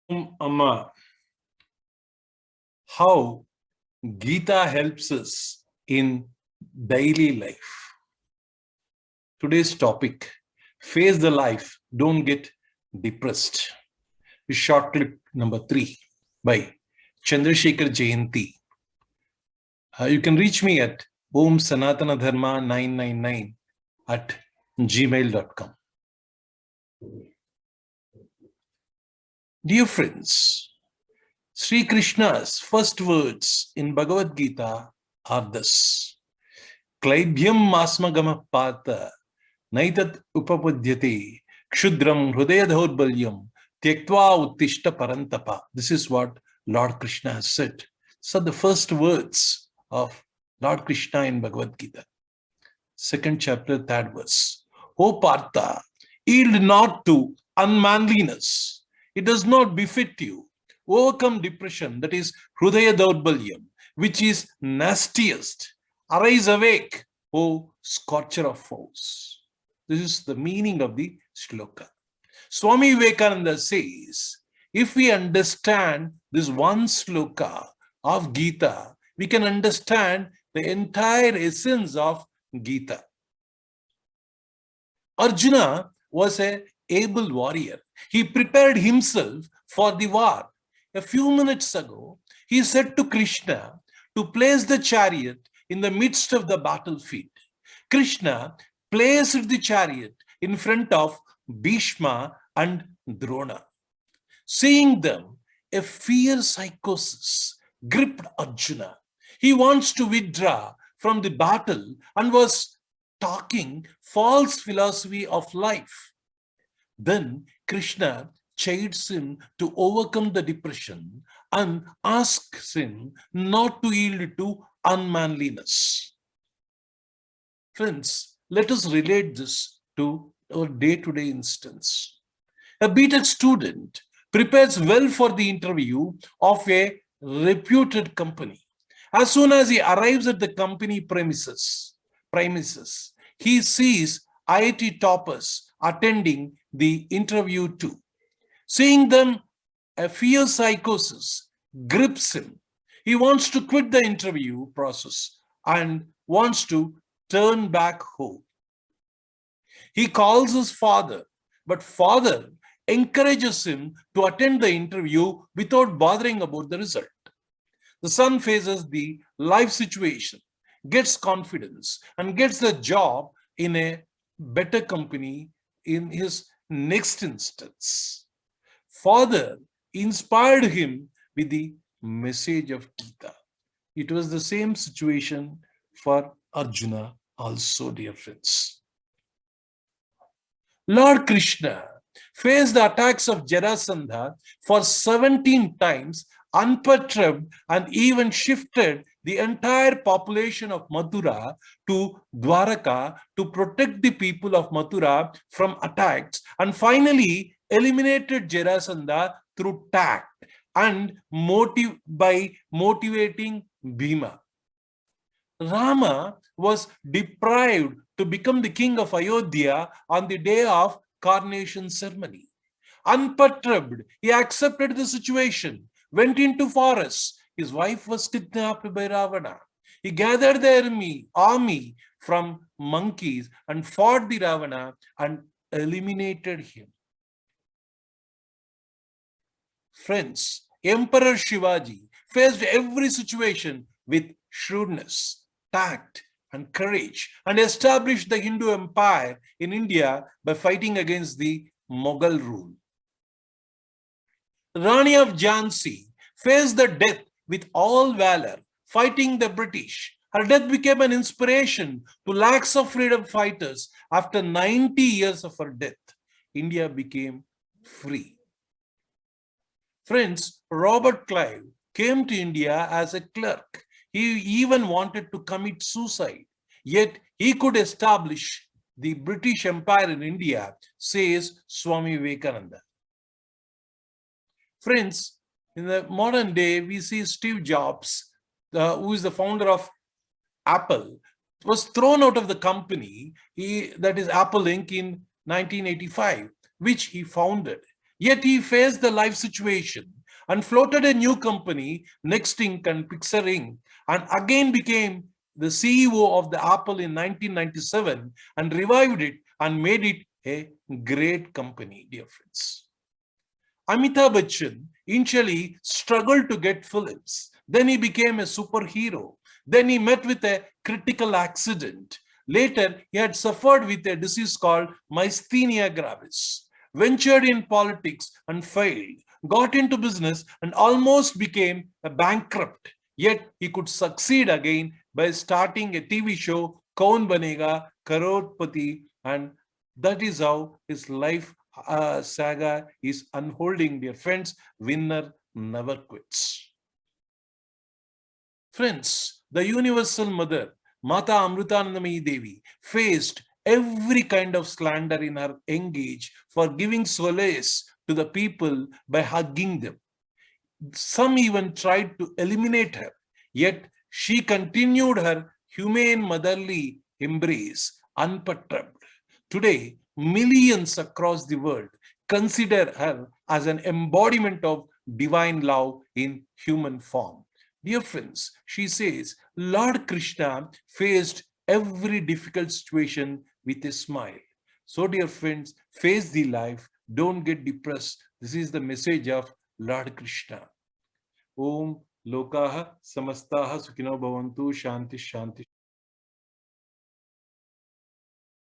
Amma, how Gita helps us in daily life. Today's topic, face the life, don't get depressed. Short clip number 3 by Chandrasekhar Jayanti. You can reach me at Om Sanatana Dharma 999 at gmail.com. Dear friends, Sri Krishna's first words in Bhagavad Gita are this: Klaibhyam masmagama pata naitat upapadyate kshudram hrudayadhaurbalyam tyaktva uttishta parantapa. This is what Lord Krishna has said. So the first words of Lord Krishna in Bhagavad Gita. Second chapter, third verse. O Partha, yield not to unmanliness. It does not befit you. Overcome depression, that is Hrudaya Daurbalyam, which is nastiest. Arise awake, O scorcher of foes. This is the meaning of the shloka. Swami Vivekananda says, if we understand this one shloka of Gita, we can understand the entire essence of Gita. Arjuna was an able warrior. He prepared himself for the war. A few minutes ago, he said to Krishna to place the chariot in the midst of the battlefield. Krishna placed the chariot in front of Bhishma and Drona. Seeing them, a fear psychosis gripped Arjuna. He wants to withdraw from the battle and was talking false philosophy of life. Then Krishna chides him to overcome the depression and asks him not to yield to unmanliness. Friends, let us relate this to our day-to-day instance. A BTech student prepares well for the interview of a reputed company. As soon as he arrives at the company premises, he sees IIT toppers attending the interview too. Seeing them, a fear psychosis grips him. He wants to quit the interview process and wants to turn back home. He calls his father, but father encourages him to attend the interview without bothering about the result. The son faces the life situation, gets confidence, and gets the job in a better company in his next instance. Father inspired him with the message of Gita. It was the same situation for Arjuna also, dear friends. Lord Krishna faced the attacks of Jarasandha for 17 times unperturbed and even shifted the entire population of Mathura to Dwaraka to protect the people of Mathura from attacks, and finally eliminated Jarasandha through tact and by motivating Bhima. Rama was deprived to become the king of Ayodhya on the day of coronation ceremony. Unperturbed, he accepted the situation, went into forest. His wife was kidnapped by Ravana. He gathered the army from monkeys and fought the Ravana and eliminated him. Friends, Emperor Shivaji faced every situation with shrewdness, tact, and courage, and established the Hindu Empire in India by fighting against the Mughal rule. Rani of Jhansi faced the death with all valor, fighting the British. Her death became an inspiration to lakhs of freedom fighters. After 90 years of her death, India became free. Friends, Robert Clive came to India as a clerk. He even wanted to commit suicide, yet he could establish the British Empire in India, says Swami Vivekananda. Friends, in the modern day, we see Steve Jobs, who is the founder of Apple, was thrown out of the company, that is Apple Inc. in 1985, which he founded. Yet he faced the life situation and floated a new company, Next Inc. and Pixar Inc., and again became the CEO of the Apple in 1997 and revived it and made it a great company, dear friends. Amitabh Bachchan initially struggled to get films. Then he became a superhero. Then he met with a critical accident. Later, he had suffered with a disease called myasthenia gravis, ventured in politics and failed, got into business and almost became a bankrupt. Yet he could succeed again by starting a TV show, Kaun Banega, Crorepati, and that is how his life saga is unfolding, dear friends. Winner never quits. Friends, the Universal Mother, Mata Amrutanandamayi Devi, faced every kind of slander in her young age for giving solace to the people by hugging them. Some even tried to eliminate her, yet she continued her humane motherly embrace unperturbed. Today, millions across the world consider her as an embodiment of divine love in human form. Dear friends, she says, Lord Krishna faced every difficult situation with a smile. So, dear friends, face the life, don't get depressed. This is the message of Lord Krishna. Om Lokaha Samastaha Sukhino Bhavantu Shanti Shanti.